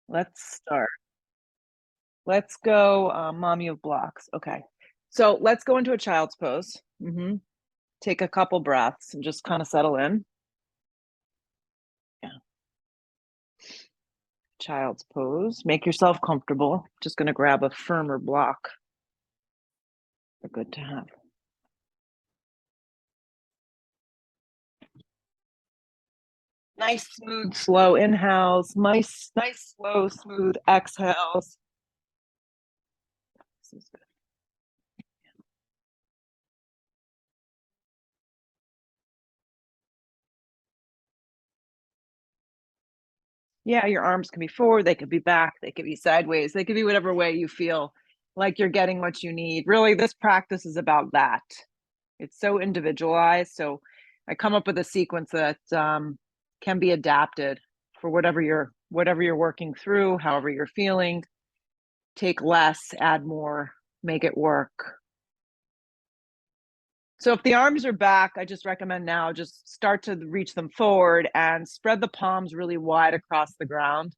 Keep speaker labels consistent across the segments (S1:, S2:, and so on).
S1: Let's start. Let's go, mommy of blocks. Okay. So let's go into a child's pose. Take a couple breaths and just kind of settle in. Yeah. Child's pose. Make yourself comfortable. Just going to grab a firmer block. They're good to have. Nice, smooth, slow inhales. Nice, slow, smooth exhales. This is good. Yeah, your arms can be forward, they could be back, they could be sideways, they could be whatever way you feel like you're getting what you need. Really, this practice is about that. It's so individualized. So I come up with a sequence that can be adapted for whatever you're working through, however you're feeling. Take less, add more, make it work. So if the arms are back, I just recommend now just start to reach them forward and spread the palms really wide across the ground.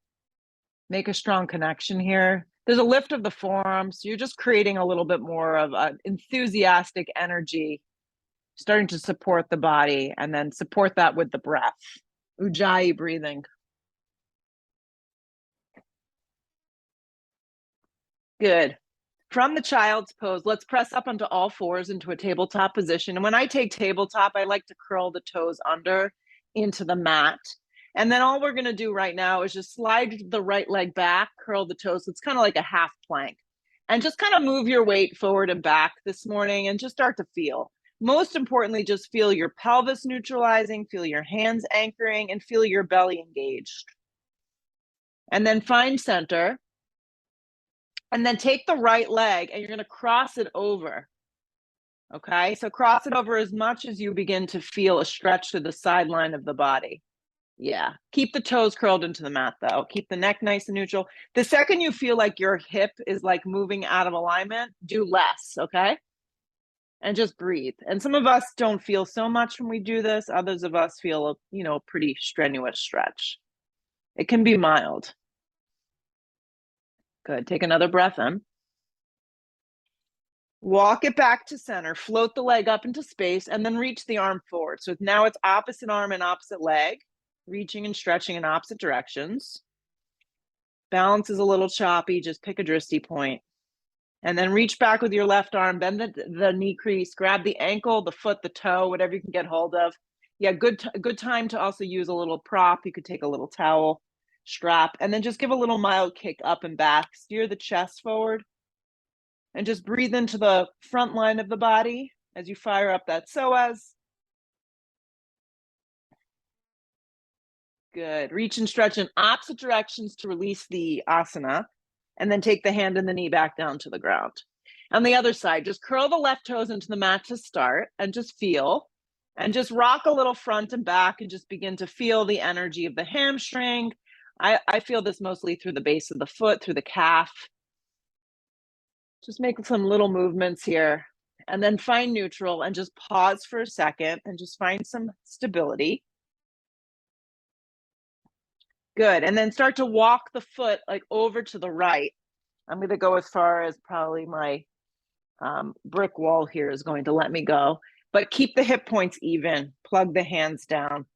S1: Make a strong connection here. There's a lift of the forearms. So you're just creating a little bit more of an enthusiastic energy, starting to support the body, and then support that with the breath. Ujjayi breathing. Good. From the child's pose, let's press up onto all fours into a tabletop position. And when I take tabletop, I like to curl the toes under into the mat. And then all we're going to do right now is just slide the right leg back, curl the toes. So it's kind of like a half plank. And just kind of move your weight forward and back this morning and just start to feel. Most importantly, just feel your pelvis neutralizing, feel your hands anchoring, and feel your belly engaged. And then find center. And then take the right leg and you're going to cross it over. Okay, so cross it over as much as you begin to feel a stretch to the sideline of the body. Yeah, keep the toes curled into the mat though. Keep the neck nice and neutral. The second you feel like your hip is like moving out of alignment, do less, okay? And just breathe. And some of us don't feel so much when we do this. Others of us feel a pretty strenuous stretch. It can be mild. Good. Take another breath in. Walk it back to center, float the leg up into space, and then reach the arm forward. So now it's opposite arm and opposite leg, reaching and stretching in opposite directions. Balance is a little choppy, just pick a drishti point. And then reach back with your left arm, bend the knee crease, grab the ankle, the foot, the toe, whatever you can get hold of. Yeah, good time to also use a little prop. You could take a little towel, strap, and then just give a little mild kick up and back. Steer the chest forward. And just breathe into the front line of the body as you fire up that psoas. Good. Reach and stretch in opposite directions to release the asana, and then take the hand and the knee back down to the ground. On the other side, just curl the left toes into the mat to start and just feel, and just rock a little front and back and just begin to feel the energy of the hamstring. I feel this mostly through the base of the foot, through the calf. Just make some little movements here and then find neutral and just pause for a second and just find some stability. Good. And then start to walk the foot like over to the right. I'm going to go as far as probably my brick wall here is going to let me go, but keep the hip points even, plug the hands down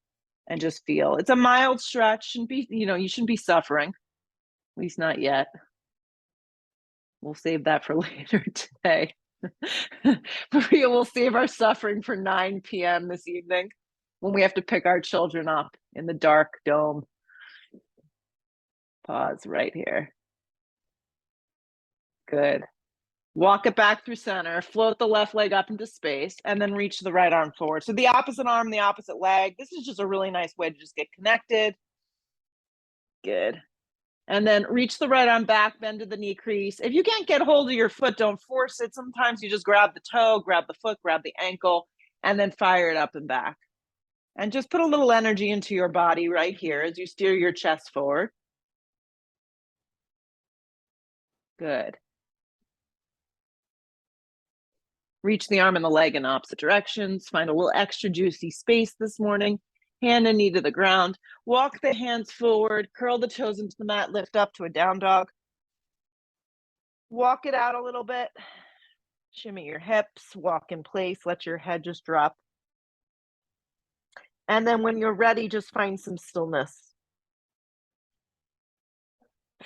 S1: and just feel. It's a mild stretch and you shouldn't be suffering, at least not yet. We'll save that for later today. Maria will save our suffering for 9 p.m. this evening when we have to pick our children up in the dark dome. Pause right here. Good. Walk it back through center, float the left leg up into space, and then reach the right arm forward. So the opposite arm, the opposite leg. This is just a really nice way to just get connected. Good. And then reach the right arm back, bend to the knee crease. If you can't get hold of your foot, don't force it. Sometimes you just grab the toe, grab the foot, grab the ankle, and then fire it up and back. And just put a little energy into your body right here as you steer your chest forward. Good. Reach the arm and the leg in opposite directions. Find a little extra juicy space this morning. hand and knee to the ground. Walk the hands forward, curl the toes into the mat, lift up to a down dog. Walk it out a little bit. Shimmy your hips, walk in place, let your head just drop. And then when you're ready, just find some stillness.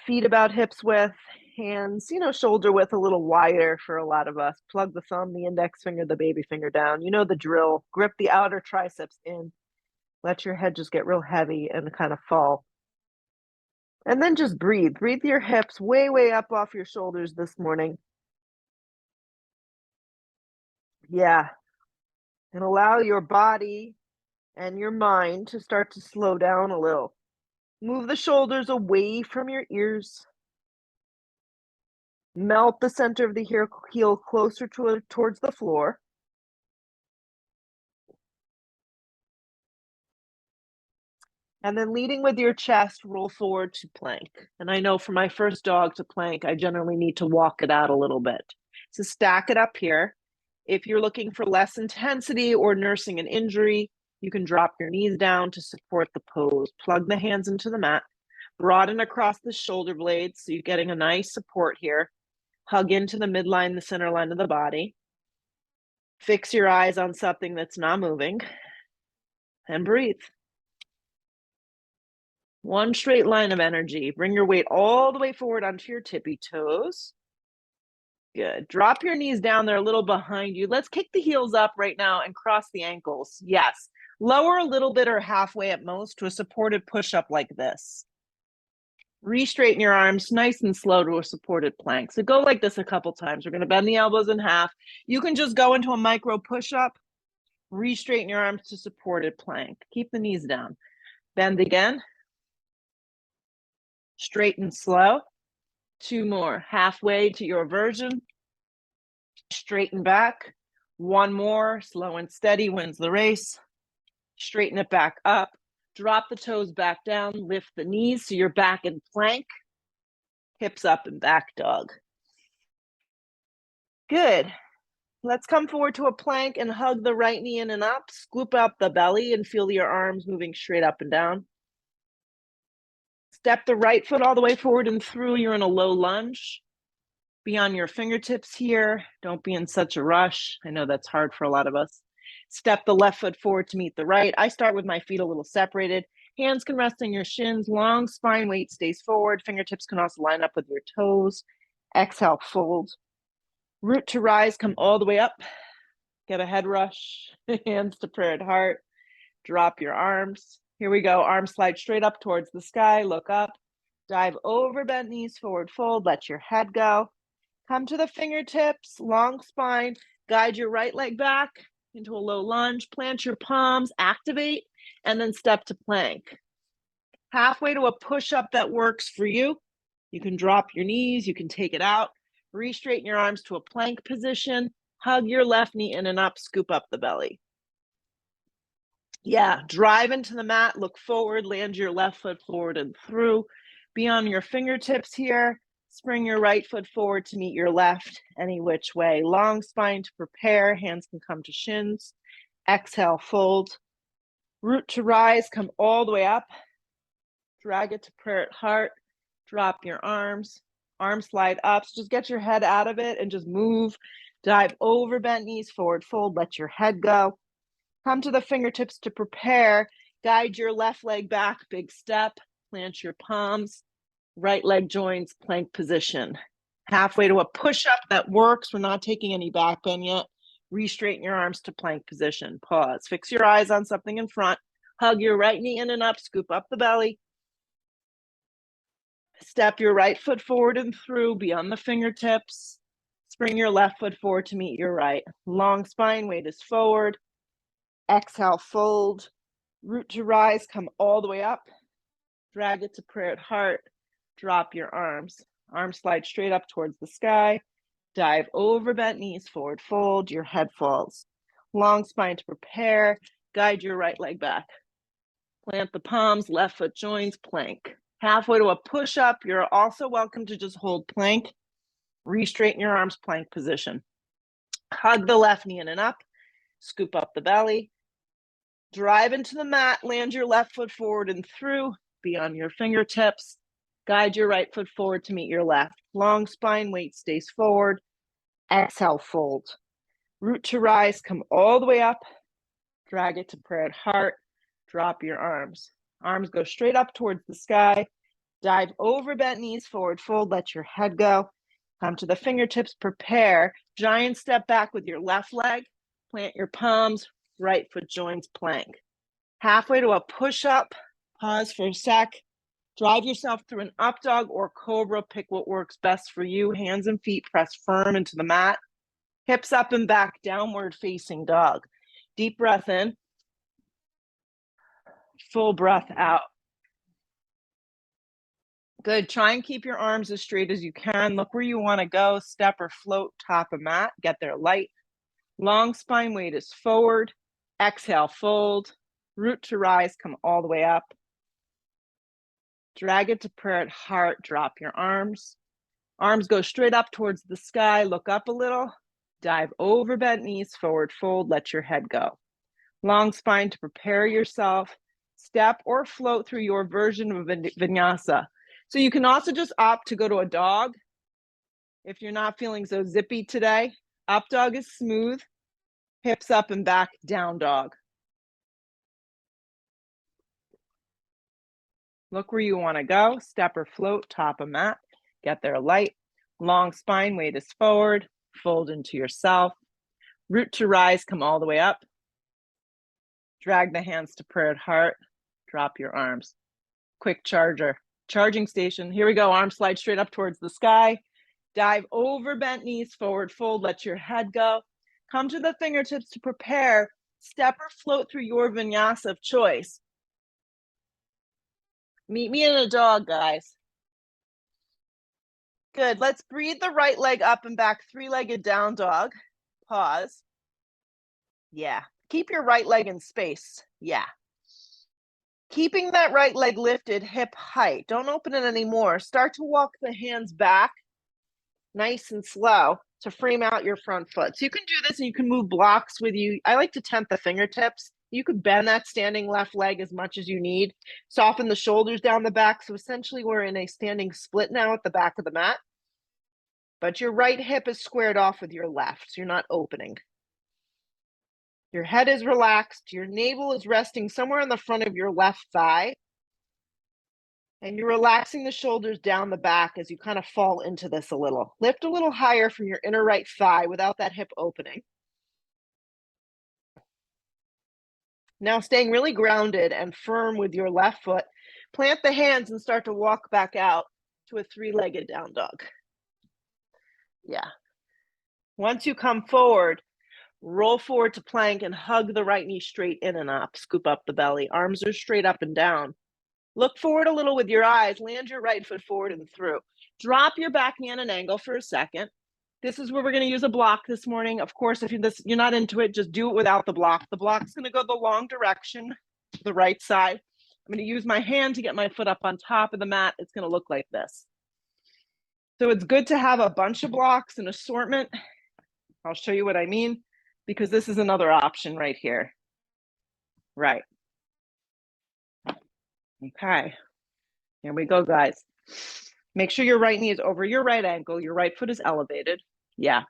S1: Feet about hips width, hands, shoulder width a little wider for a lot of us. Plug the thumb, the index finger, the baby finger down. You know the drill. Grip the outer triceps in. Let your head just get real heavy and kind of fall. And then just breathe. Breathe your hips way, way up off your shoulders this morning. Yeah. And allow your body and your mind to start to slow down a little. Move the shoulders away from your ears. Melt the center of the heel closer towards the floor. And then leading with your chest, roll forward to plank. And I know for my first dog to plank, I generally need to walk it out a little bit. So stack it up here. If you're looking for less intensity or nursing an injury, you can drop your knees down to support the pose. Plug the hands into the mat. Broaden across the shoulder blades so you're getting a nice support here. Hug into the midline, the center line of the body. Fix your eyes on something that's not moving. And breathe. One straight line of energy. Bring your weight all the way forward onto your tippy toes. Good. Drop your knees down. They're a little behind you. Let's kick the heels up right now and cross the ankles. Yes. Lower a little bit or halfway at most to a supported push-up like this. Re-straighten your arms nice and slow to a supported plank. So go like this a couple times. We're going to bend the elbows in half. You can just go into a micro push-up. Re-straighten your arms to supported plank. Keep the knees down. Bend again. Straighten slow. Two more. Halfway to your version. Straighten back. One more. Slow and steady wins the race. Straighten it back up. Drop the toes back down. Lift the knees so you're back in plank. Hips up and back dog. Good. Let's come forward to a plank and hug the right knee in and up. Scoop up the belly and feel your arms moving straight up and down. Step the right foot all the way forward and through. You're in a low lunge. Be on your fingertips here. Don't be in such a rush. I know that's hard for a lot of us. Step the left foot forward to meet the right. I start with my feet a little separated. Hands can rest on your shins. Long spine, weight stays forward. Fingertips can also line up with your toes. Exhale, fold. Root to rise, come all the way up. Get a head rush. Hands to prayer at heart. Drop your arms. Here we go. Arms slide straight up towards the sky. Look up. Dive over, bent knees, forward fold. Let your head go. Come to the fingertips, long spine. Guide your right leg back into a low lunge. Plant your palms, activate, and then step to plank. Halfway to a push-up that works for you. You can drop your knees. You can take it out. Re-straighten your arms to a plank position. Hug your left knee in and up. Scoop up the belly. Yeah, drive into the mat. Look forward. Land your left foot forward and through. Be on your fingertips here. Spring your right foot forward to meet your left, any which way. Long spine to prepare. Hands can come to shins. Exhale, fold. Root to rise, come all the way up. Drag it to prayer at heart. Drop your arms. Arms slide up. So just get your head out of it and just move. Dive over, bent knees, forward fold. Let your head go. Come to the fingertips to prepare. Guide your left leg back, big step. Plant your palms. Right leg joins, plank position. Halfway to a push-up that works. We're not taking any back bend yet. Re-straighten your arms to plank position. Pause. Fix your eyes on something in front. Hug your right knee in and up. Scoop up the belly. Step your right foot forward and through. Be on the fingertips. Spring your left foot forward to meet your right. Long spine, weight is forward. Exhale, fold. Root to rise, come all the way up. Drag it to prayer at heart. Drop your arms. Arms slide straight up towards the sky. Dive over, bent knees, forward fold. Your head falls. Long spine to prepare. Guide your right leg back. Plant the palms, left foot joins, plank. Halfway to a push-up. You're also welcome to just hold plank. Re-straighten your arms, plank position. Hug the left knee in and up. Scoop up the belly. Drive into the mat, land your left foot forward and through, be on your fingertips. Guide your right foot forward to meet your left. Long spine, weight stays forward. Exhale, fold. Root to rise, come all the way up. Drag it to prayer at heart. Drop your arms. Arms go straight up towards the sky. Dive over bent knees, forward fold, let your head go. Come to the fingertips, prepare. Giant step back with your left leg. Plant your palms, right foot joins plank. Halfway to a push-up, pause for a sec. Drive yourself through an up dog or cobra. Pick what works best for you. Hands and feet press firm into the mat. Hips up and back, downward facing dog. Deep breath in. Full breath out. Good. Try and keep your arms as straight as you can. Look where you want to go. Step or float, top a mat. Get there light. Long spine, weight is forward. Exhale, fold. Root to rise, come all the way up. Drag it to prayer at heart. Drop your arms. Arms go straight up towards the sky. Look up a little. Dive over bent knees, forward fold. Let your head go. Long spine to prepare yourself. Step or float through your version of vinyasa. So you can also just opt to go to a dog if you're not feeling so zippy today. Up dog is smooth. Hips up and back, down dog. Look where you want to go. Step or float, top a mat. Get there light. Long spine, weight is forward. Fold into yourself. Root to rise, come all the way up. Drag the hands to prayer at heart. Drop your arms. Quick charger. Charging station. Here we go. Arms slide straight up towards the sky. Dive over bent knees, forward fold. Let your head go. Come to the fingertips to prepare. Step or float through your vinyasa of choice. Meet me in a dog, guys. Good. Let's breathe the right leg up and back, three-legged down dog. Pause. Yeah. Keep your right leg in space. Yeah. Keeping that right leg lifted, hip height. Don't open it anymore. Start to walk the hands back, nice and slow, to frame out your front foot. So you can do this and you can move blocks with you. I like to tent the fingertips. You could bend that standing left leg as much as you need. Soften the shoulders down the back. So essentially we're in a standing split now at the back of the mat. But your right hip is squared off with your left, so you're not opening. Your head is relaxed. Your navel is resting somewhere in the front of your left thigh. And you're relaxing the shoulders down the back as you kind of fall into this a little. Lift a little higher from your inner right thigh without that hip opening. Now staying really grounded and firm with your left foot, plant the hands and start to walk back out to a three-legged down dog. Yeah. Once you come forward, roll forward to plank and hug the right knee straight in and up. Scoop up the belly. Arms are straight up and down. Look forward a little with your eyes. Land your right foot forward and through. Drop your back knee at an angle for a second. This is where we're going to use a block this morning. Of course, if you're not into it, just do it without the block. The block's going to go the long direction, to the right side. I'm going to use my hand to get my foot up on top of the mat. It's going to look like this. So it's good to have a bunch of blocks, an assortment. I'll show you what I mean, because this is another option right here. Right. Okay. Here we go, guys. Make sure your right knee is over your right ankle. Your right foot is elevated. Yeah.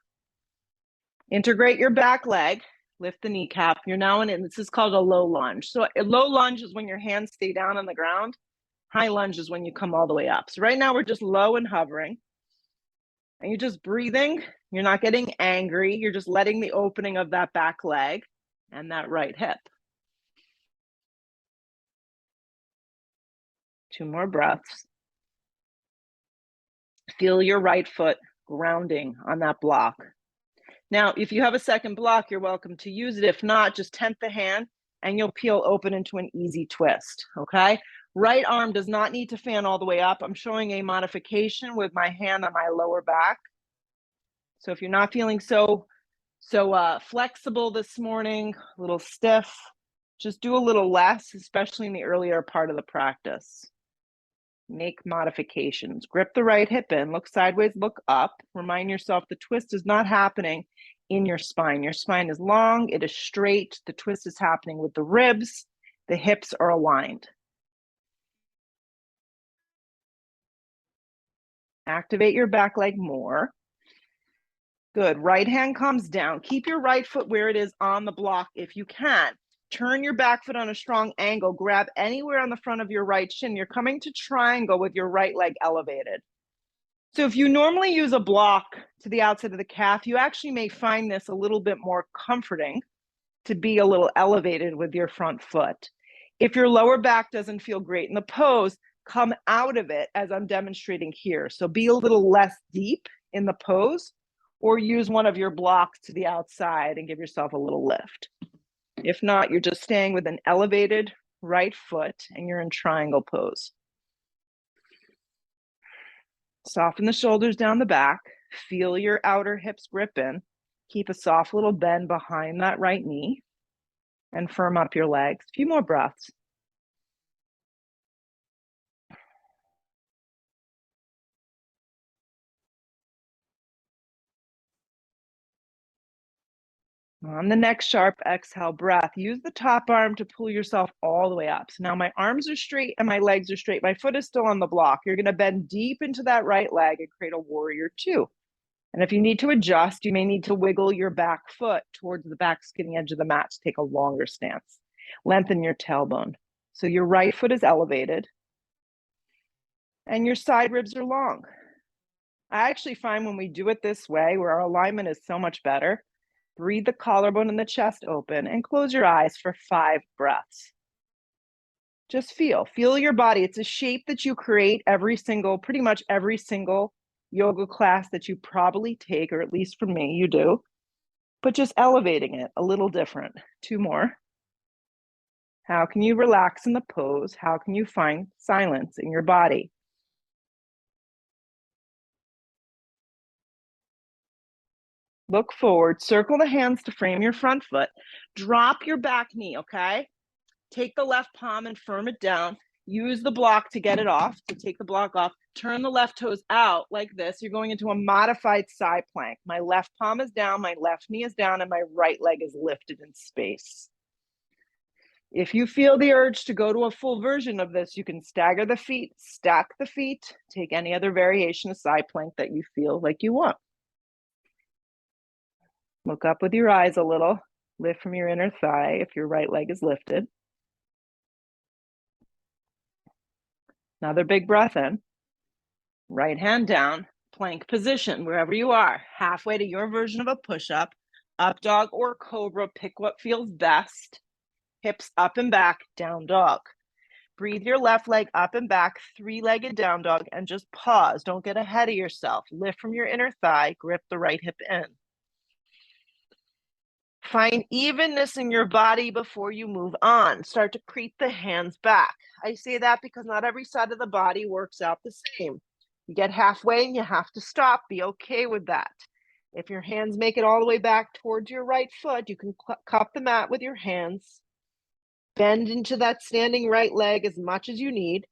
S1: Integrate your back leg. Lift the kneecap. You're now in, this is called a low lunge. So a low lunge is when your hands stay down on the ground. High lunge is when you come all the way up. So right now we're just low and hovering. And you're just breathing. You're not getting angry. You're just letting the opening of that back leg and that right hip. 2 more breaths. Feel your right foot grounding on that block. Now, if you have a second block, you're welcome to use it. If not, just tent the hand and you'll peel open into an easy twist, okay? Right arm does not need to fan all the way up. I'm showing a modification with my hand on my lower back. So if you're not feeling so flexible this morning, a little stiff, just do a little less, especially in the earlier part of the practice. Make modifications. Grip the right hip in, look sideways, look up. Remind yourself the twist is not happening in your spine. Your spine is long, it is straight, the twist is happening with the ribs, the hips are aligned. Activate your back leg more. Good. Right hand comes down. Keep your right foot where it is on the block if you can. Turn your back foot on a strong angle. Grab anywhere on the front of your right shin. You're coming to triangle with your right leg elevated. So if you normally use a block to the outside of the calf, you actually may find this a little bit more comforting to be a little elevated with your front foot. If your lower back doesn't feel great in the pose, come out of it as I'm demonstrating here. So be a little less deep in the pose, or use one of your blocks to the outside and give yourself a little lift. If not, you're just staying with an elevated right foot and you're in triangle pose. Soften the shoulders down the back. Feel your outer hips grip in. Keep a soft little bend behind that right knee and firm up your legs. A few more breaths. On the next sharp exhale breath, use the top arm to pull yourself all the way up. So now my arms are straight and my legs are straight. My foot is still on the block. You're going to bend deep into that right leg and create a warrior two. And if you need to adjust, you may need to wiggle your back foot towards the back skinny edge of the mat to take a longer stance. Lengthen your tailbone. So your right foot is elevated and your side ribs are long. I actually find when we do it this way, where our alignment is so much better, breathe the collarbone and the chest open and close your eyes for 5 breaths. Just feel your body. It's a shape that you create pretty much every single yoga class that you probably take, or at least for me, you do, but just elevating it a little different. 2 more. How can you relax in the pose? How can you find silence in your body? Look forward, circle the hands to frame your front foot, drop your back knee, okay? Take the left palm and firm it down. Use the block to get it off, to take the block off. Turn the left toes out like this. You're going into a modified side plank. My left palm is down, my left knee is down, and my right leg is lifted in space. If you feel the urge to go to a full version of this, you can stagger the feet, stack the feet, take any other variation of side plank that you feel like you want. Look up with your eyes a little. Lift from your inner thigh if your right leg is lifted. Another big breath in. Right hand down, plank position, wherever you are. Halfway to your version of a push-up, up dog or cobra, pick what feels best. Hips up and back, down dog. Breathe your left leg up and back, 3-legged down dog, and just pause. Don't get ahead of yourself. Lift from your inner thigh, grip the right hip in. Find evenness in your body before you move on. Start to creep the hands back. I say that because not every side of the body works out the same. You get halfway and you have to stop. Be okay with that. If your hands make it all the way back towards your right foot, you can cup the mat with your hands. Bend into that standing right leg as much as you need.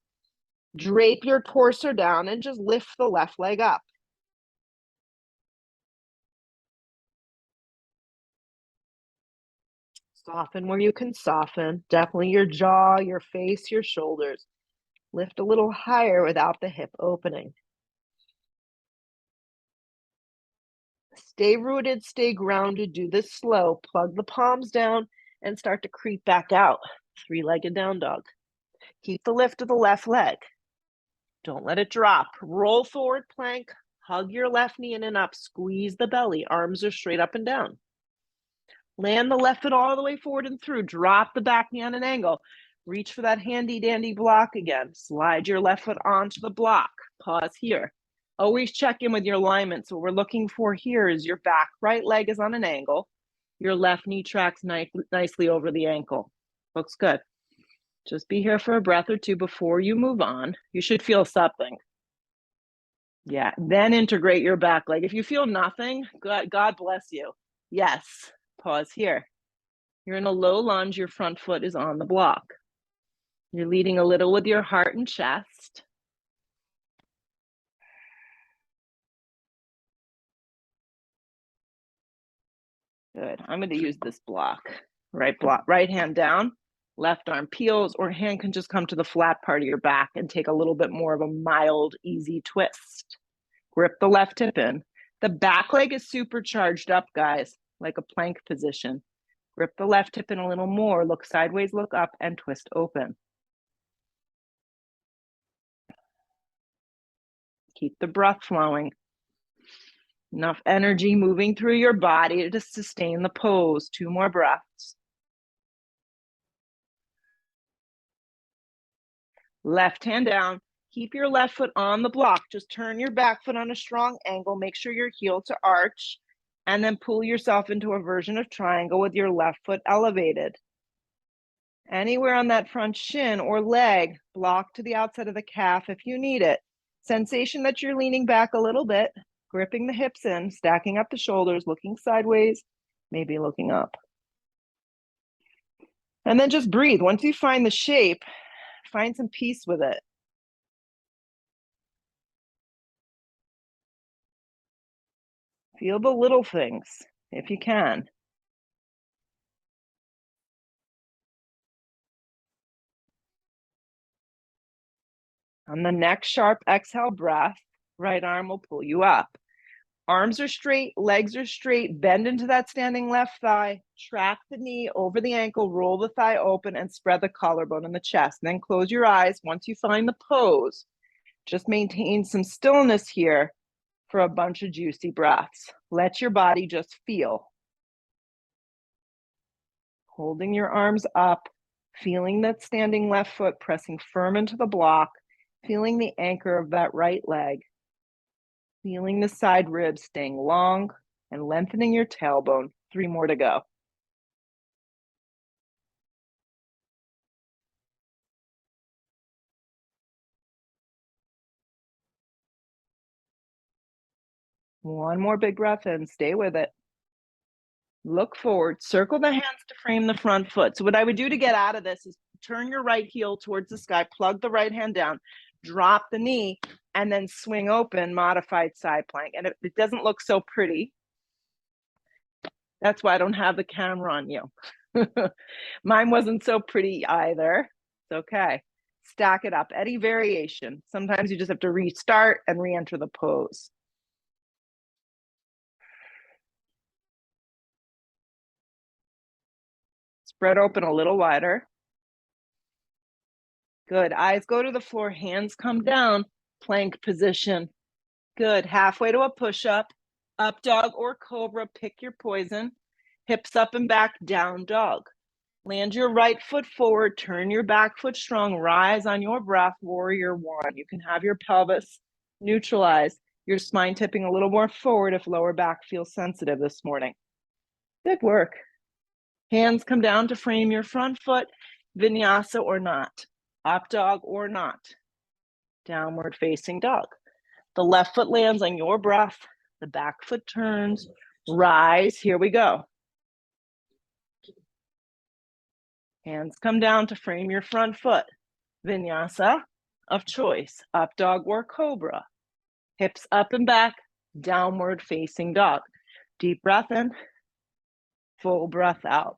S1: Drape your torso down and just lift the left leg up. Soften where you can soften. Definitely your jaw, your face, your shoulders. Lift a little higher without the hip opening. Stay rooted, stay grounded. Do this slow. Plug the palms down and start to creep back out. 3-legged down dog. Keep the lift of the left leg. Don't let it drop. Roll forward plank. Hug your left knee in and up. Squeeze the belly. Arms are straight up and down. Land the left foot all the way forward and through. Drop the back knee on an angle. Reach for that handy dandy block again. Slide your left foot onto the block. Pause here. Always check in with your alignment. So what we're looking for here is your back right leg is on an angle. Your left knee tracks nicely over the ankle. Looks good. Just be here for a breath or two before you move on. You should feel something. Yeah, then integrate your back leg. If you feel nothing, God bless you. Yes, pause here. You're in a low lunge, your front foot is on the block. You're leading a little with your heart and chest. Good. I'm going to use this block. Right hand down, left arm peels, or hand can just come to the flat part of your back and take a little bit more of a mild, easy twist. Grip the left hip in. The back leg is super charged up, guys, like a plank position. Grip the left hip in a little more. Look sideways, look up, and twist open. Keep the breath flowing. Enough energy moving through your body to sustain the pose. 2 more breaths. Left hand down. Keep your left foot on the block. Just turn your back foot on a strong angle. Make sure your heel to arch. And then pull yourself into a version of triangle with your left foot elevated. Anywhere on that front shin or leg, block to the outside of the calf if you need it. Sensation that you're leaning back a little bit. Gripping the hips in, stacking up the shoulders, looking sideways, maybe looking up. And then just breathe. Once you find the shape, find some peace with it. Feel the little things, if you can. On the next sharp exhale breath, right arm will pull you up. Arms are straight, legs are straight, bend into that standing left thigh, track the knee over the ankle, roll the thigh open, and spread the collarbone in the chest. And then close your eyes. Once you find the pose, just maintain some stillness here for a bunch of juicy breaths. Let your body just feel. Holding your arms up, feeling that standing left foot pressing firm into the block, feeling the anchor of that right leg. Feeling the side ribs staying long and lengthening your tailbone. 3 more to go. One more big breath in. Stay with it. Look forward. Circle the hands to frame the front foot. So what I would do to get out of this is turn your right heel towards the sky, plug the right hand down, drop the knee, and then swing open, modified side plank. And it doesn't look so pretty. That's why I don't have the camera on you. Mine wasn't so pretty either. It's okay. Stack it up. Any variation. Sometimes you just have to restart and re-enter the pose. Spread open a little wider. Good. Eyes go to the floor. Hands come down. Plank position. Good. Halfway to a push-up. Up dog or cobra. Pick your poison. Hips up and back. Down dog. Land your right foot forward. Turn your back foot strong. Rise on your breath. Warrior 1. You can have your pelvis neutralized. Your spine tipping a little more forward if lower back feels sensitive this morning. Good work. Hands come down to frame your front foot. Vinyasa or not. Up dog or not. Downward facing dog. The left foot lands on your breath. The back foot turns. Rise. Here we go. Hands come down to frame your front foot. Vinyasa of choice. Up dog or cobra. Hips up and back. Downward facing dog. Deep breath in. Full breath out.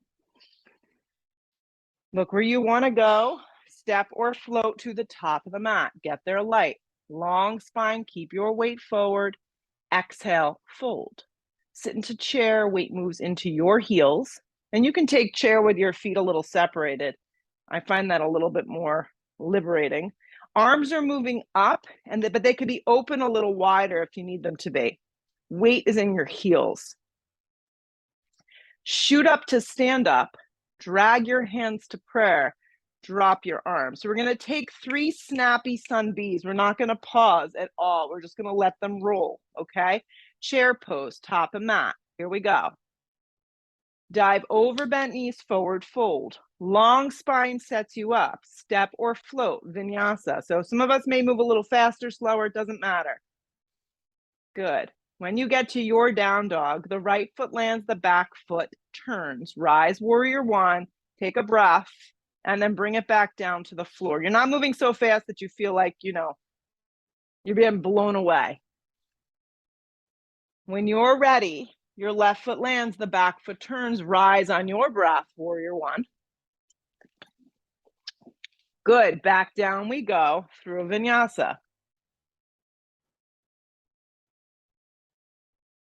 S1: Look where you want to go. Step or float to the top of the mat. Get there light. Long spine. Keep your weight forward. Exhale. Fold. Sit into chair. Weight moves into your heels. And you can take chair with your feet a little separated. I find that a little bit more liberating. Arms are moving up, but they could be open a little wider if you need them to be. Weight is in your heels. Shoot up to stand up. Drag your hands to prayer. Drop your arms. So we're going to take 3 snappy sun Bs. We're not going to pause at all. We're just going to let them roll, okay? Chair pose, top of mat. Here we go. Dive over bent knees, forward fold. Long spine sets you up. Step or float, vinyasa. So some of us may move a little faster, slower, it doesn't matter. Good. When you get to your down dog, the right foot lands, the back foot turns. Rise, warrior 1, take a breath, and then bring it back down to the floor. You're not moving so fast that you feel like, you're being blown away. When you're ready, Your left foot lands, the back foot turns, rise on your breath, warrior one. Good, back down we go through a vinyasa.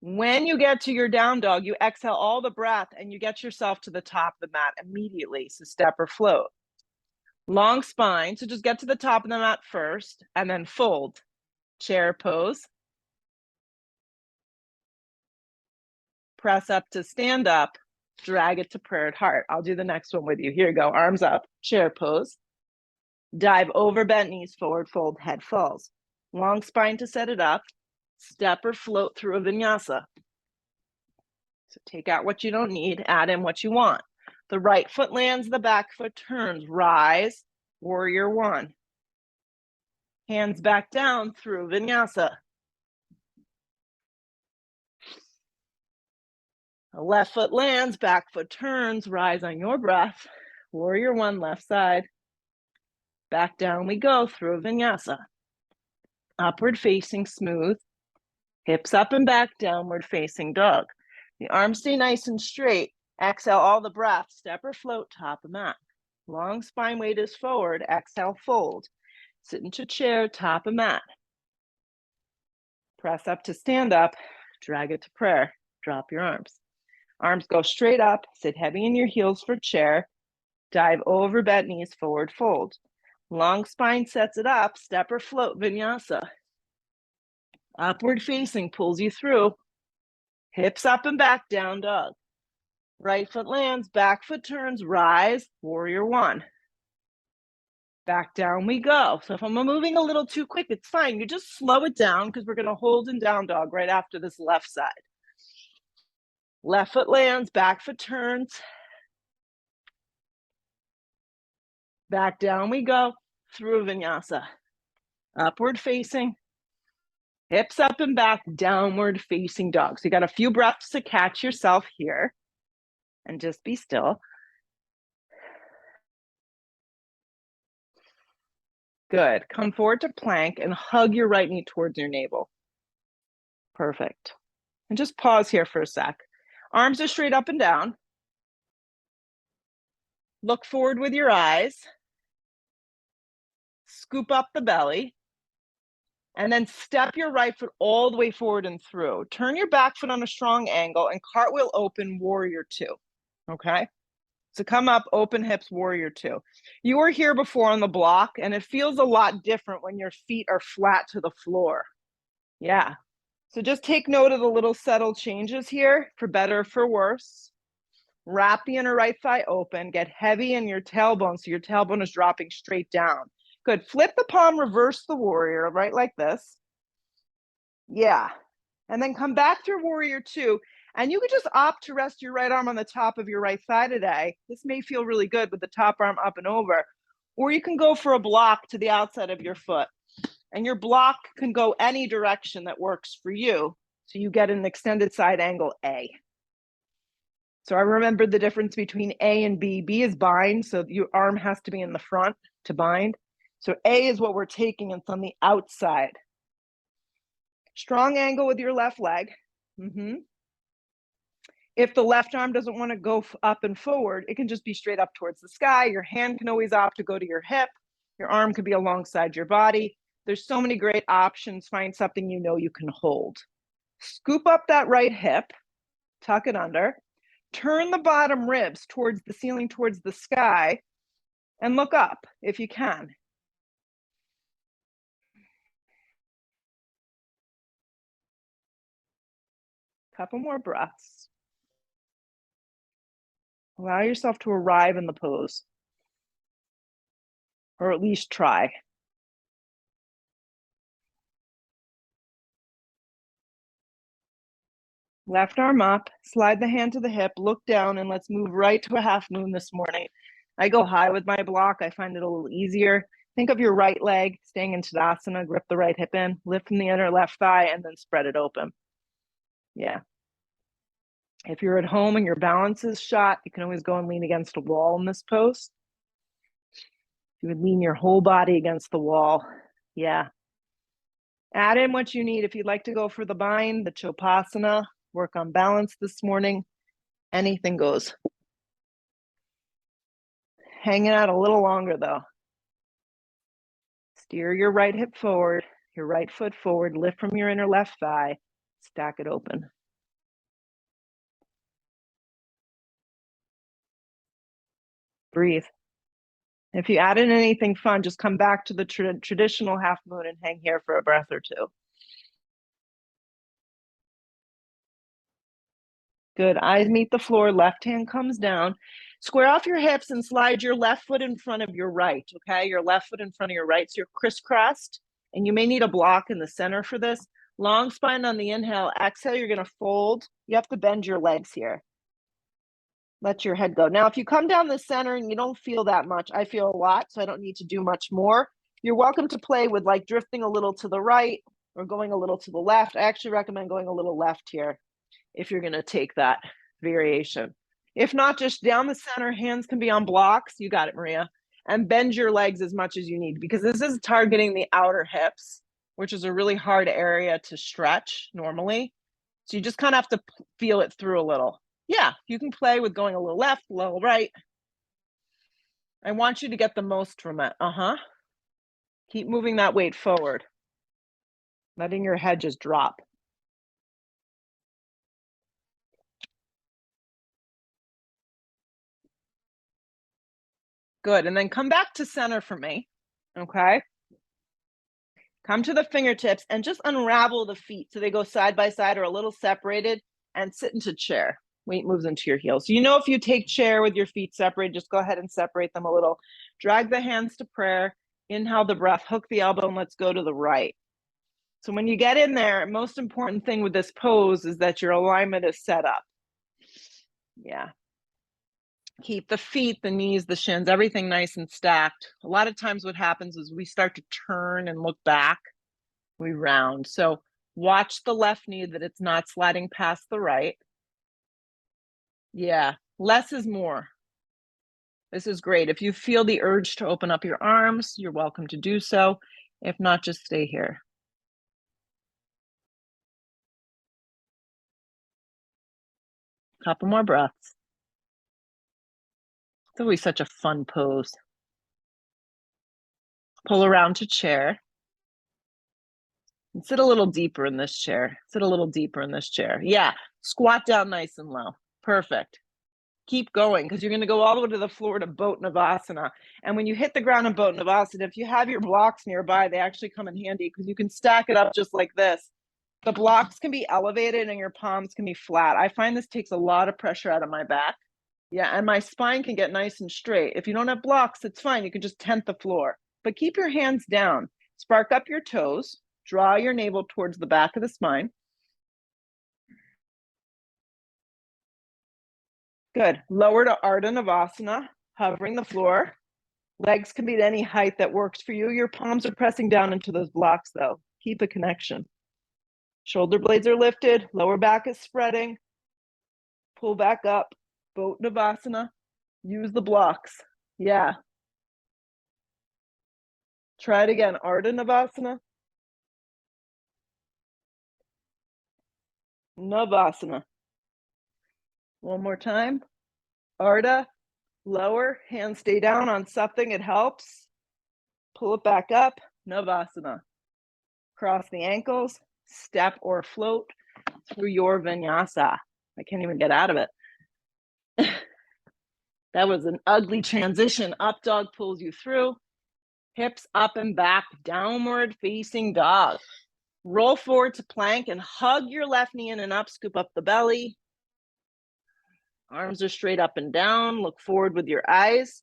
S1: When you get to your down dog, you exhale all the breath and you get yourself to the top of the mat immediately. So step or float. Long spine, so just get to the top of the mat first and then fold. Chair pose. Press up to stand up, drag it to prayer at heart. I'll do the next one with you. Here you go, arms up, chair pose. Dive over, bent knees, forward fold, head falls. Long spine to set it up. Step or float through a vinyasa. So take out what you don't need, add in what you want. The right foot lands, the back foot turns. Rise, warrior one. Hands back down through vinyasa. The left foot lands, back foot turns. Rise on your breath. Warrior one, left side. Back down we go through a vinyasa. Upward facing smooth. Hips up and back, downward facing dog. The arms stay nice and straight. Exhale all the breath. Step or float, top of mat. Long spine weight is forward. Exhale, fold. Sit into chair, top of mat. Press up to stand up. Drag it to prayer. Drop your arms. Arms go straight up. Sit heavy in your heels for chair. Dive over, bent knees, forward fold. Long spine sets it up. Step or float, vinyasa. Upward facing pulls you through. Hips up and back, down dog. Right foot lands, back foot turns, rise, warrior one. Back down we go. So if I'm moving a little too quick, it's fine. You just slow it down because we're going to hold in down dog right after this left side. Left foot lands, back foot turns. Back down we go through vinyasa. Upward facing. Hips up and back, downward facing dog. So you got a few breaths to catch yourself here. And just be still. Good. Come forward to plank and hug your right knee towards your navel. Perfect. And just pause here for a sec. Arms are straight up and down. Look forward with your eyes. Scoop up the belly. And then step your right foot all the way forward and through. Turn your back foot on a strong angle and cartwheel open, warrior two. Okay? So come up, open hips, warrior two. You were here before on the block, and it feels a lot different when your feet are flat to the floor. Yeah. So just take note of the little subtle changes here, for better or for worse. Wrap the inner right thigh open, get heavy in your tailbone, so your tailbone is dropping straight down. Good. Flip the palm, reverse the warrior, right like this. Yeah. And then come back through warrior two. And you could just opt to rest your right arm on the top of your right thigh today. This may feel really good with the top arm up and over. Or you can go for a block to the outside of your foot. And your block can go any direction that works for you. So you get an extended side angle A. So I remembered the difference between A and B. B is bind, so your arm has to be in the front to bind. So A is what we're taking, and it's on the outside. Strong angle with your left leg. If the left arm doesn't want to go up and forward, it can just be straight up towards the sky. Your hand can always opt to go to your hip. Your arm could be alongside your body. There's so many great options. Find something you know you can hold. Scoop up that right hip, tuck it under, turn the bottom ribs towards the ceiling, towards the sky, and look up if you can. Couple more breaths. Allow yourself to arrive in the pose, or at least try. Left arm up, slide the hand to the hip, look down, and let's move right to a half moon this morning. I go high with my block. I find it a little easier. Think of your right leg staying in Tadasana, grip the right hip in, lift from the inner left thigh, and then spread it open. Yeah. If you're at home and your balance is shot, you can always go and lean against a wall in this pose. You would lean your whole body against the wall. Yeah. Add in what you need. If you'd like to go for the bind, the Chopasana, work on balance this morning. Anything goes. Hanging out a little longer though. Steer your right hip forward, your right foot forward, lift from your inner left thigh, stack it open. Breathe. If you added anything fun, just come back to the traditional half moon and hang here for a breath or two. Good. Eyes meet the floor. Left hand comes down. Square off your hips and slide your left foot in front of your right, okay? Your left foot in front of your right. So you're crisscrossed, and you may need a block in the center for this. Long spine on the inhale. Exhale, you're going to fold. You have to bend your legs here. Let your head go. Now, if you come down the center and you don't feel that much, I feel a lot, so I don't need to do much more. You're welcome to play with like drifting a little to the right or going a little to the left. I actually recommend going a little left here if you're going to take that variation. If not, just down the center, hands can be on blocks. You got it, Maria. And bend your legs as much as you need, because this is targeting the outer hips, which is a really hard area to stretch normally. So you just kind of have to feel it through a little. Yeah, you can play with going a little left, a little right. I want you to get the most from it. Keep moving that weight forward. Letting your head just drop. Good, and then come back to center for me, okay? Come to the fingertips and just unravel the feet so they go side by side or a little separated, and sit into chair. Weight moves into your heels. So you know, if you take chair with your feet separated, just go ahead and separate them a little. Drag the hands to prayer. Inhale the breath, hook the elbow, and let's go to the right. So when you get in there, most important thing with this pose is that your alignment is set up. Yeah. Keep the feet, the knees, the shins, everything nice and stacked. A lot of times what happens is we start to turn and look back. We round. So watch the left knee that it's not sliding past the right. Yeah, less is more. This is great. If you feel the urge to open up your arms, you're welcome to do so. If not, just stay here. Couple more breaths. It's always such a fun pose. Pull around to chair. And sit a little deeper in this chair. Sit a little deeper in this chair. Yeah, squat down nice and low. Perfect. Keep going, because you're going to go all the way to the floor to Bottanavasana. And when you hit the ground in Bottanavasana, if you have your blocks nearby, they actually come in handy because you can stack it up just like this. The blocks can be elevated and your palms can be flat. I find this takes a lot of pressure out of my back. Yeah, and my spine can get nice and straight. If you don't have blocks, it's fine. You can just tent the floor. But keep your hands down. Spark up your toes. Draw your navel towards the back of the spine. Good. Lower to Ardha Navasana, hovering the floor. Legs can be at any height that works for you. Your palms are pressing down into those blocks, though. Keep a connection. Shoulder blades are lifted. Lower back is spreading. Pull back up. Bottanavasana. Use the blocks. Yeah. Try it again. Ardha Navasana. Navasana. One more time. Ardha. Lower. Hands stay down on something. It helps. Pull it back up. Navasana. Cross the ankles. Step or float through your vinyasa. I can't even get out of it. That was an ugly transition. Up dog pulls you through. Hips up and back, downward facing dog. Roll forward to plank and hug your left knee in and up, scoop up the belly. Arms are straight up and down. Look forward with your eyes.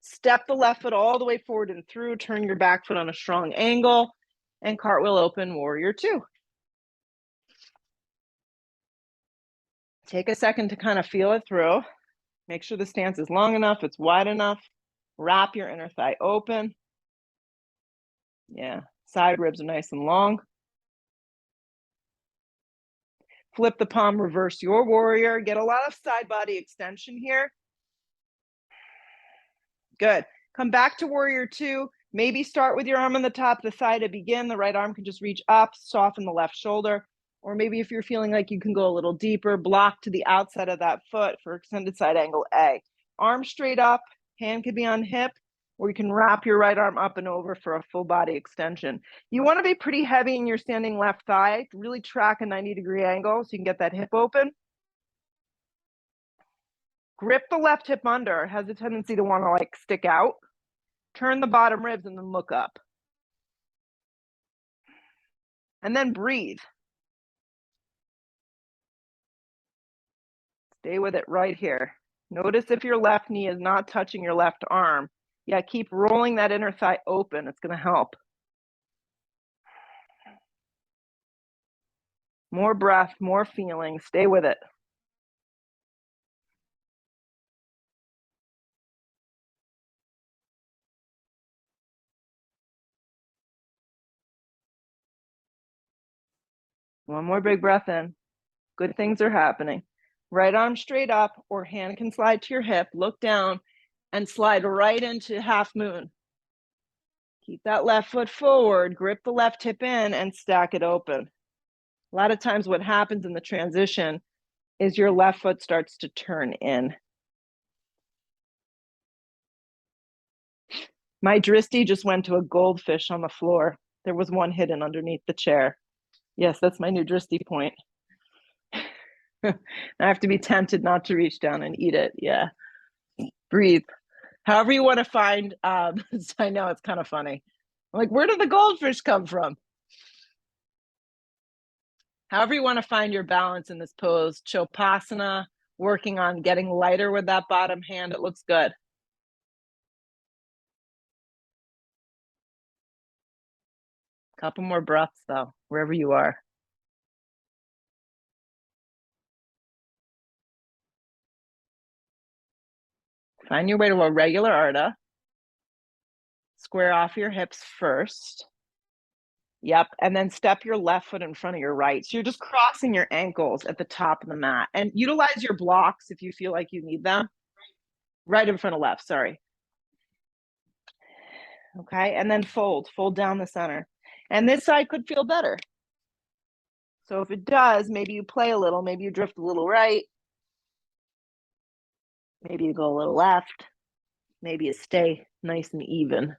S1: Step the left foot all the way forward and through. Turn your back foot on a strong angle. And cartwheel open, warrior two. Take a second to kind of feel it through. Make sure the stance is long enough, it's wide enough. Wrap your inner thigh open. Yeah, side ribs are nice and long. Flip the palm, reverse your warrior. Get a lot of side body extension here. Good. Come back to warrior two. Maybe start with your arm on the top of the thigh to begin. The right arm can just reach up, soften the left shoulder. Or maybe if you're feeling like you can go a little deeper, block to the outside of that foot for extended side angle A. Arm straight up, hand could be on hip, or you can wrap your right arm up and over for a full body extension. You want to be pretty heavy in your standing left thigh, really track a 90-degree angle so you can get that hip open. Grip the left hip under, it has a tendency to want to like stick out. Turn the bottom ribs and then look up. And then breathe. Stay with it right here. Notice if your left knee is not touching your left arm. Yeah, keep rolling that inner thigh open. It's going to help. More breath, more feeling. Stay with it. One more big breath in. Good things are happening. Right arm straight up, or hand can slide to your hip. Look down and slide right into half moon. Keep that left foot forward, grip the left hip in and stack it open. A lot of times what happens in the transition is your left foot starts to turn in. My drishti just went to a goldfish on the floor. There was one hidden underneath the chair. Yes, that's my new drishti point. I have to be tempted not to reach down and eat it. Yeah. Breathe. However you want to find, I know it's kind of funny. I'm like, where did the goldfish come from? However you want to find your balance in this pose. Chopasana, working on getting lighter with that bottom hand. It looks good. Couple more breaths though, wherever you are. Find your way to a regular Ardha. Square off your hips first. Yep, and then step your left foot in front of your right. So you're just crossing your ankles at the top of the mat. And utilize your blocks if you feel like you need them. Right in front of left, sorry. Okay, and then fold down the center. And this side could feel better. So if it does, maybe you play a little, maybe you drift a little right. Maybe you go a little left. Maybe you stay nice and even.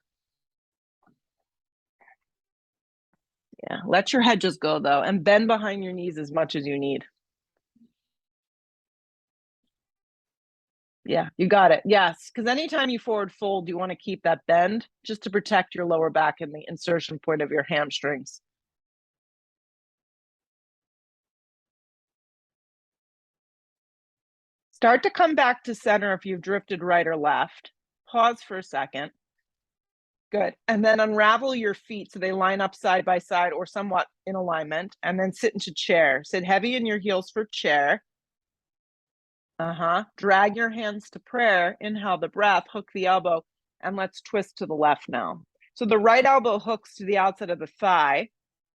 S1: Yeah, let your head just go though, and bend behind your knees as much as you need. Yeah, you got it. Yes, because anytime you forward fold, you want to keep that bend just to protect your lower back and the insertion point of your hamstrings. Start to come back to center if you've drifted right or left. Pause for a second. Good. And then unravel your feet so they line up side by side or somewhat in alignment, and then sit into chair. Sit heavy in your heels for chair. Drag your hands to prayer. Inhale the breath, hook the elbow, and let's twist to the left now. So the right elbow hooks to the outside of the thigh,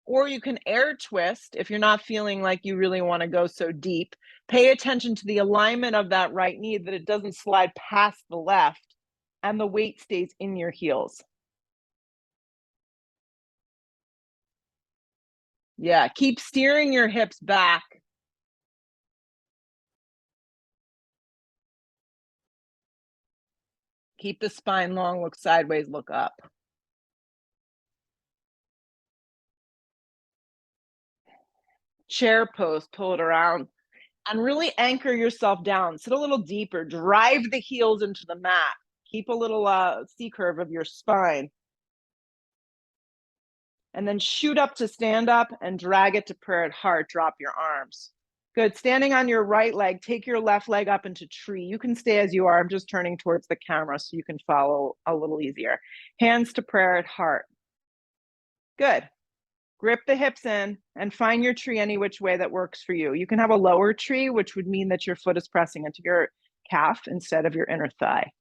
S1: or you can air twist if you're not feeling like you really want to go so deep. Pay attention to the alignment of that right knee, that it doesn't slide past the left and the weight stays in your heels. Yeah, keep steering your hips back. Keep the spine long, look sideways, look up. Chair pose, pull it around, and really anchor yourself down. Sit a little deeper, drive the heels into the mat. Keep a little C curve of your spine. And then shoot up to stand up and drag it to prayer at heart. Drop your arms. Good. Standing on your right leg, take your left leg up into tree. You can stay as you are. I'm just turning towards the camera so you can follow a little easier. Hands to prayer at heart. Good. Grip the hips in and find your tree any which way that works for you. You can have a lower tree, which would mean that your foot is pressing into your calf instead of your inner thigh.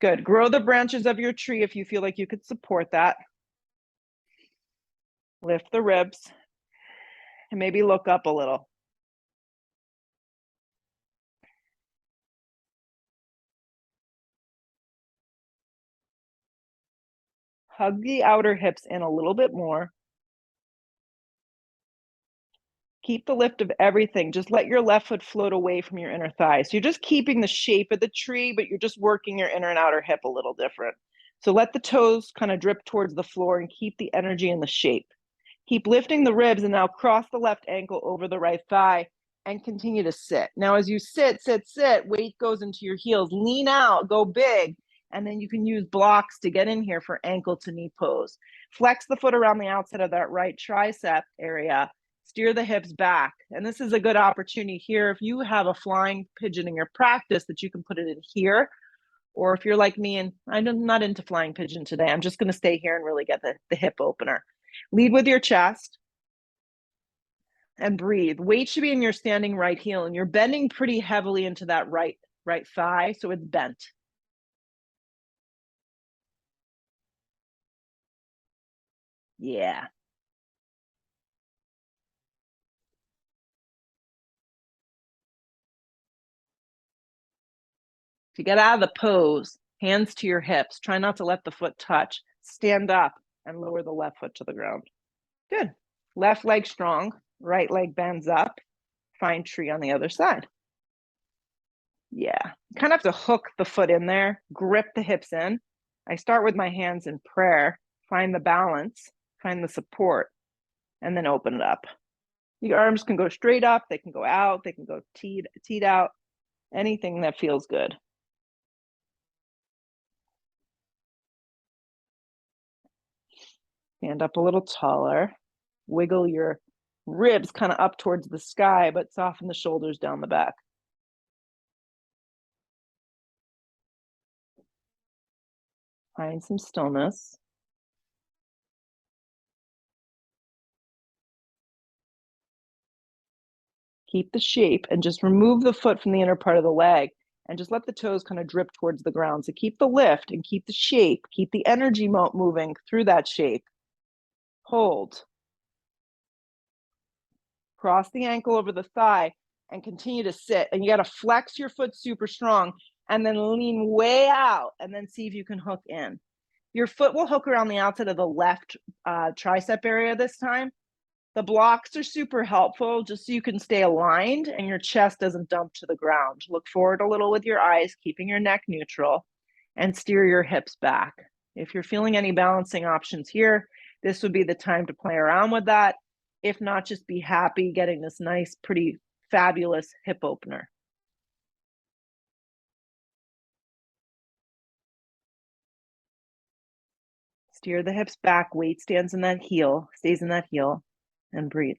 S1: Good. Grow the branches of your tree if you feel like you could support that. Lift the ribs and maybe look up a little. Hug the outer hips in a little bit more. Keep the lift of everything. Just let your left foot float away from your inner thigh. So you're just keeping the shape of the tree, but you're just working your inner and outer hip a little different. So let the toes kind of drip towards the floor and keep the energy in the shape. Keep lifting the ribs and now cross the left ankle over the right thigh and continue to sit. Now, as you sit, weight goes into your heels. Lean out, go big, and then you can use blocks to get in here for ankle to knee pose. Flex the foot around the outside of that right tricep area. Steer the hips back. And this is a good opportunity here. If you have a flying pigeon in your practice, that you can put it in here. Or if you're like me and I'm not into flying pigeon today, I'm just going to stay here and really get the hip opener. Lead with your chest and breathe. Weight should be in your standing right heel, and you're bending pretty heavily into that right thigh, so it's bent. Yeah. To get out of the pose, hands to your hips. Try not to let the foot touch. Stand up and lower the left foot to the ground. Good. Left leg strong, right leg bends up. Find tree on the other side. Yeah. You kind of have to hook the foot in there, grip the hips in. I start with my hands in prayer, find the balance, find the support, and then open it up. Your arms can go straight up, they can go out, they can go teed out, anything that feels good. Stand up a little taller. Wiggle your ribs kind of up towards the sky, but soften the shoulders down the back. Find some stillness. Keep the shape and just remove the foot from the inner part of the leg and just let the toes kind of drip towards the ground. So keep the lift and keep the shape, keep the energy moving through that shape. Hold. Cross the ankle over the thigh and continue to sit. And you got to flex your foot super strong and then lean way out and then see if you can hook in. Your foot will hook around the outside of the left tricep area this time. The blocks are super helpful just so you can stay aligned and your chest doesn't dump to the ground. Look forward a little with your eyes, keeping your neck neutral, and steer your hips back. If you're feeling any balancing options here, this would be the time to play around with that. If not, just be happy getting this nice, pretty fabulous hip opener. Steer the hips back, weight stands in that heel, stays in that heel, and breathe.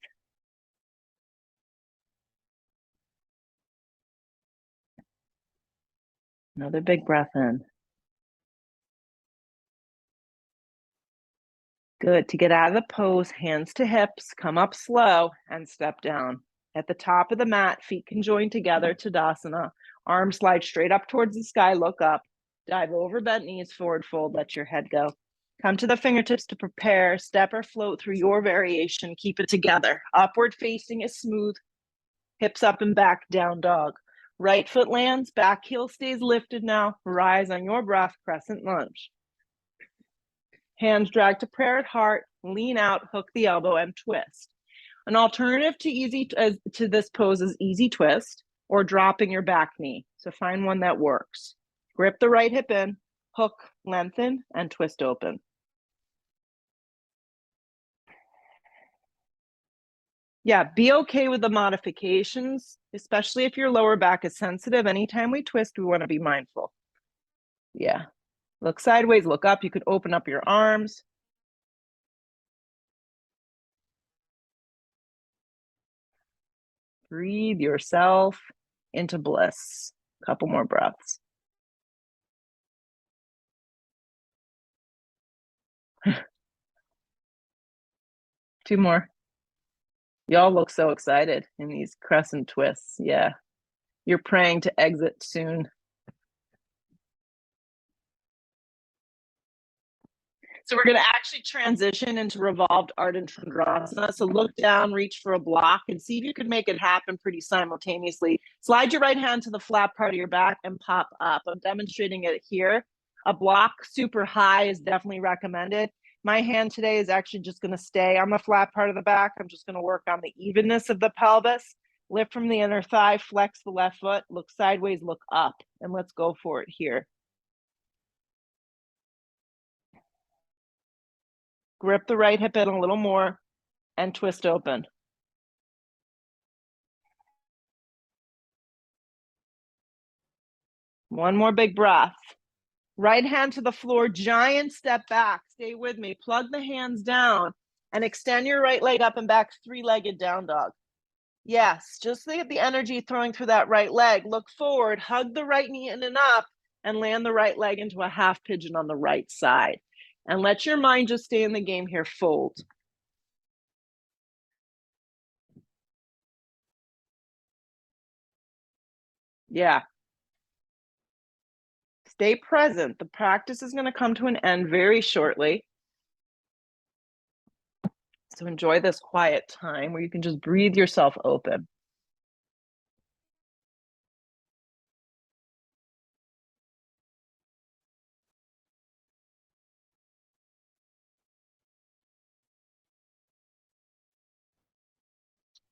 S1: Another big breath in. Good. To get out of the pose, hands to hips, come up slow and step down. At the top of the mat, feet can join together, Tadasana. Arms slide straight up towards the sky, look up. Dive over bent knees, forward fold, let your head go. Come to the fingertips to prepare. Step or float through your variation. Keep it together. Upward facing is smooth. Hips up and back, down dog. Right foot lands, back heel stays lifted now. Rise on your breath, crescent lunge. Hands drag to prayer at heart, lean out, hook the elbow, and twist. An alternative to this pose is easy twist or dropping your back knee. So find one that works. Grip the right hip in, hook, lengthen, and twist open. Yeah, be okay with the modifications, especially if your lower back is sensitive. Anytime we twist, we want to be mindful. Yeah. Look sideways, look up. You could open up your arms. Breathe yourself into bliss. A couple more breaths. Two more. Y'all look so excited in these crescent twists. Yeah. You're praying to exit soon. So we're going to actually transition into revolved Ardha Chandrasana. So look down, reach for a block, and see if you can make it happen pretty simultaneously. Slide your right hand to the flat part of your back and pop up. I'm demonstrating it here. A block super high is definitely recommended. My hand today is actually just going to stay on the flat part of the back. I'm just going to work on the evenness of the pelvis. Lift from the inner thigh, flex the left foot, look sideways, look up, and let's go for it here. Grip the right hip in a little more and twist open. One more big breath. Right hand to the floor, giant step back. Stay with me. Plug the hands down and extend your right leg up and back, three-legged down dog. Yes, just look at the energy throwing through that right leg. Look forward, hug the right knee in and up, and land the right leg into a half pigeon on the right side. And let your mind just stay in the game here. Fold. Yeah. Stay present. The practice is going to come to an end very shortly. So enjoy this quiet time where you can just breathe yourself open.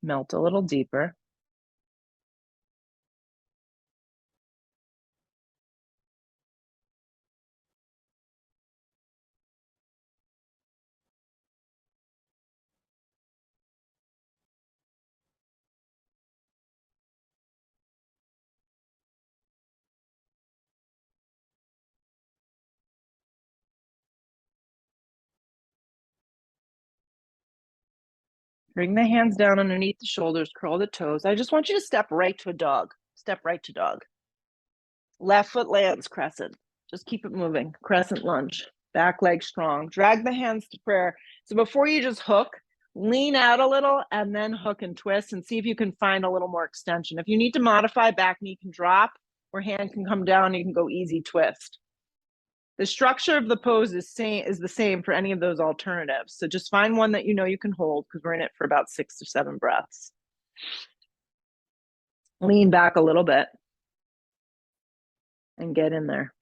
S1: Melt a little deeper. Bring the hands down underneath the shoulders, curl the toes. I just want you to step right to a dog. Step right to dog. Left foot lands, crescent. Just keep it moving. Crescent lunge. Back leg strong. Drag the hands to prayer. So before you just hook, lean out a little and then hook and twist and see if you can find a little more extension. If you need to modify, back knee can drop or hand can come down. You can go easy twist. The structure of the pose is the same for any of those alternatives. So just find one that you know you can hold because we're in it for about 6 to 7 breaths. Lean back a little bit and get in there.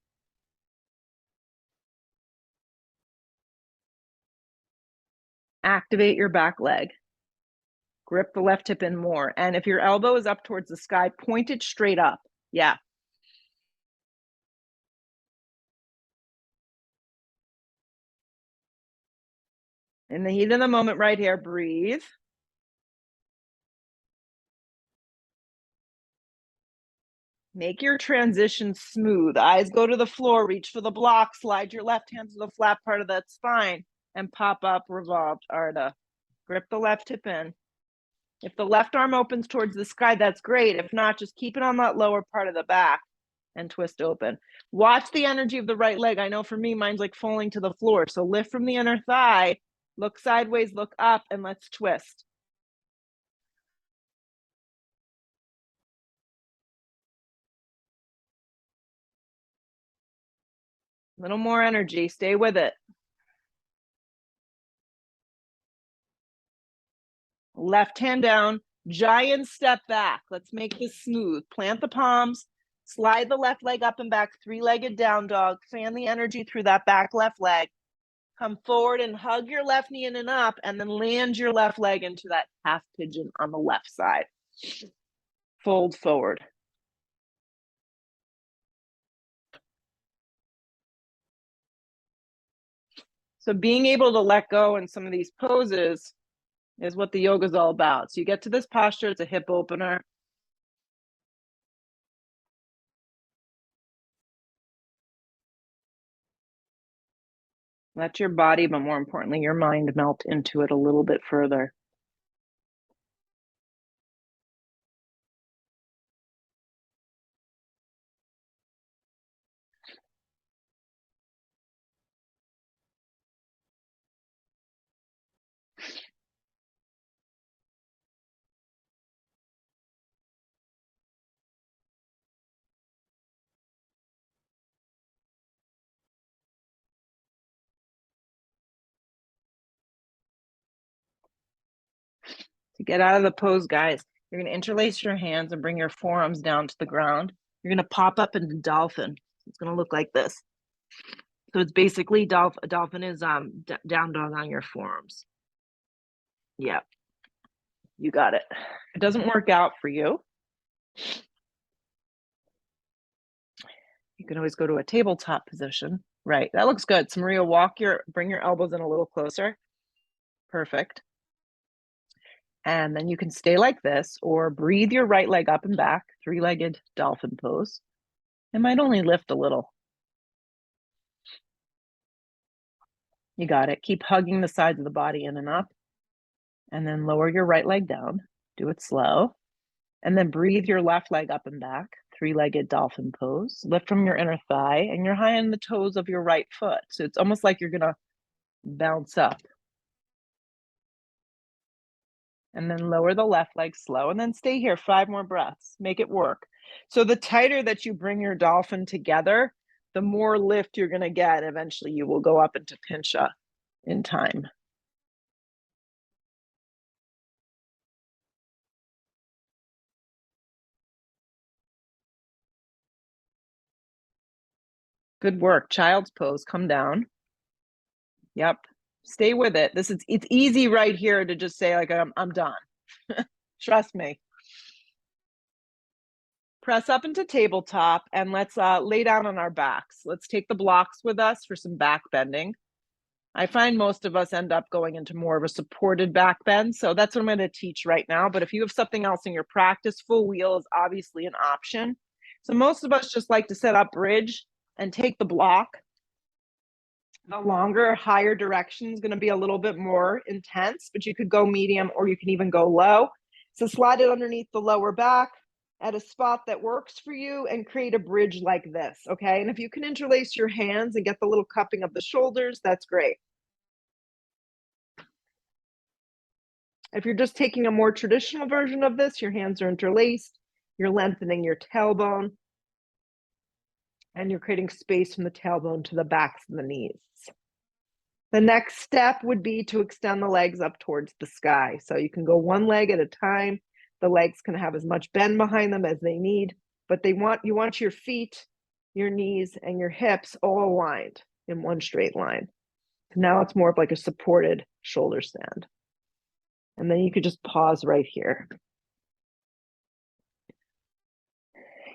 S1: Activate your back leg. Grip the left hip in more. And if your elbow is up towards the sky, point it straight up. Yeah. In the heat of the moment right here, breathe. Make your transition smooth. Eyes go to the floor, reach for the block, slide your left hand to the flat part of that spine and pop up revolved Ardha. Grip the left hip in. If the left arm opens towards the sky, that's great. If not, just keep it on that lower part of the back and twist open. Watch the energy of the right leg. I know for me, mine's like falling to the floor. So lift from the inner thigh, look sideways, look up, and let's twist. A little more energy. Stay with it. Left hand down, giant step back. Let's make this smooth. Plant the palms, slide the left leg up and back, three-legged down dog. Fan the energy through that back left leg. Come forward and hug your left knee in and up, and then land your left leg into that half pigeon on the left side. Fold forward. So being able to let go in some of these poses is what the yoga is all about. So you get to this posture, it's a hip opener. Let your body, but more importantly, your mind melt into it a little bit further. To get out of the pose, guys, you're going to interlace your hands and bring your forearms down to the ground. You're going to pop up into dolphin. It's going to look like this. So it's basically a dolphin is down dog on your forearms. Yeah, you got it. If it doesn't work out for you, you can always go to a tabletop position. Right, that looks good. So Maria, bring your elbows in a little closer. Perfect. And then you can stay like this or breathe your right leg up and back, three-legged dolphin pose. It might only lift a little. You got it. Keep hugging the sides of the body in and up. And then lower your right leg down. Do it slow. And then breathe your left leg up and back, three-legged dolphin pose. Lift from your inner thigh, and you're high on the toes of your right foot. So it's almost like you're gonna bounce up. And then lower the left leg slow, and then stay here 5 more breaths. Make it work. So the tighter that you bring your dolphin together, the more lift you're gonna get. Eventually you will go up into pincha in time. Good work. Child's pose, come down. Yep. Stay with it. It's easy right here to just say like, I'm done. Trust me. Press up into tabletop and let's lay down on our backs. Let's take the blocks with us for some back bending. I find most of us end up going into more of a supported back bend. So that's what I'm going to teach right now. But if you have something else in your practice, full wheel is obviously an option. So most of us just like to set up bridge and take the block. The longer, higher direction is going to be a little bit more intense, but you could go medium or you can even go low. So slide it underneath the lower back at a spot that works for you and create a bridge like this, okay? And if you can interlace your hands and get the little cupping of the shoulders, that's great. If you're just taking a more traditional version of this, your hands are interlaced, you're lengthening your tailbone, and you're creating space from the tailbone to the backs of the knees. The next step would be to extend the legs up towards the sky. So you can go one leg at a time. The legs can have as much bend behind them as they need, but you want your feet, your knees, and your hips all aligned in one straight line. So now it's more of like a supported shoulder stand. And then you could just pause right here.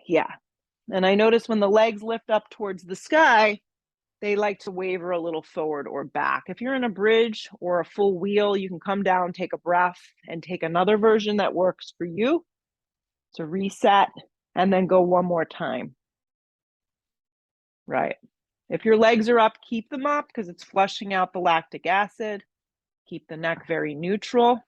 S1: Yeah. And I notice when the legs lift up towards the sky, they like to waver a little forward or back. If you're in a bridge or a full wheel, you can come down, take a breath, and take another version that works for you. So reset, and then go one more time. Right. If your legs are up, keep them up because it's flushing out the lactic acid. Keep the neck very neutral.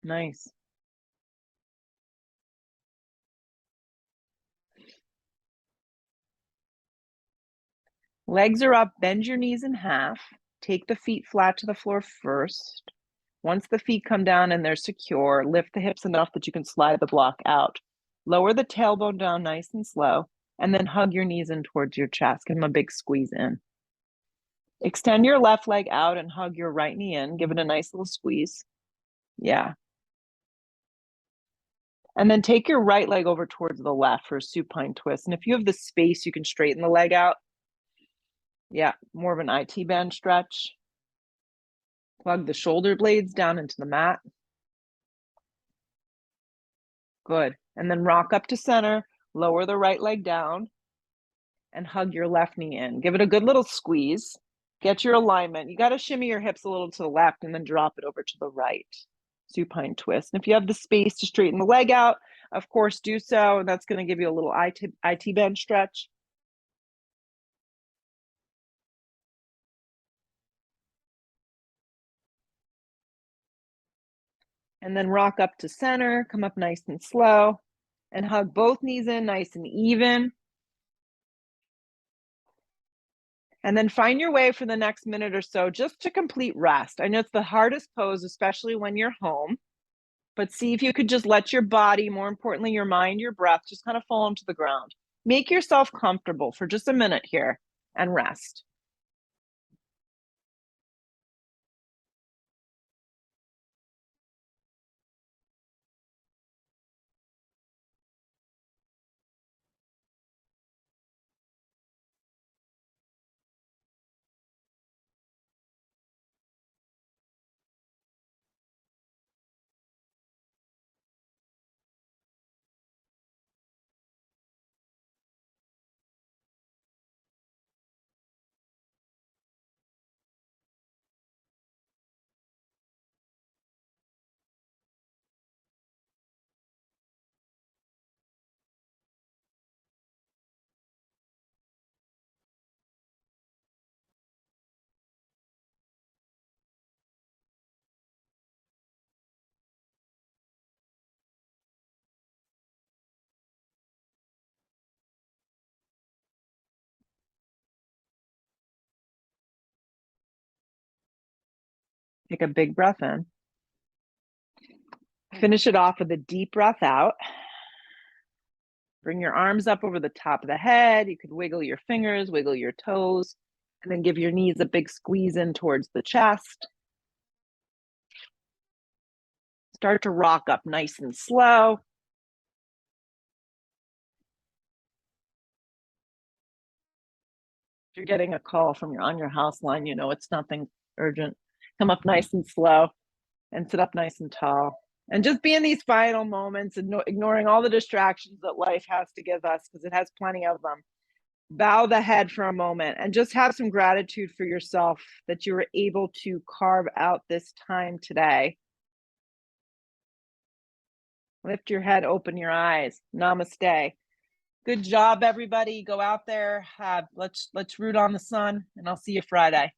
S1: Nice. Legs are up, bend your knees in half. Take the feet flat to the floor first. Once the feet come down and they're secure, lift the hips enough that you can slide the block out. Lower the tailbone down nice and slow, and then hug your knees in towards your chest. Give them a big squeeze in. Extend your left leg out and hug your right knee in. Give it a nice little squeeze. Yeah. And then take your right leg over towards the left for a supine twist. And if you have the space, you can straighten the leg out. Yeah, more of an IT band stretch. Plug the shoulder blades down into the mat. Good. And then rock up to center, lower the right leg down, and hug your left knee in. Give it a good little squeeze. Get your alignment. You got to shimmy your hips a little to the left and then drop it over to the right. Supine twist. And if you have the space to straighten the leg out, of course, do so. And that's going to give you a little IT bend stretch. And then rock up to center, come up nice and slow, and hug both knees in nice and even. And then find your way for the next minute or so just to complete rest. I know it's the hardest pose, especially when you're home, but see if you could just let your body, more importantly, your mind, your breath, just kind of fall into the ground. Make yourself comfortable for just a minute here and rest. Take a big breath in. Finish it off with a deep breath out. Bring your arms up over the top of the head. You could wiggle your fingers, wiggle your toes, and then give your knees a big squeeze in towards the chest. Start to rock up nice and slow. If you're getting a call from on your house line, you know it's nothing urgent. Come up nice and slow and sit up nice and tall. And just be in these final moments and ignoring all the distractions that life has to give us, because it has plenty of them. Bow the head for a moment and just have some gratitude for yourself that you were able to carve out this time today. Lift your head, open your eyes. Namaste. Good job, everybody. Go out there. Let's root on the sun, and I'll see you Friday.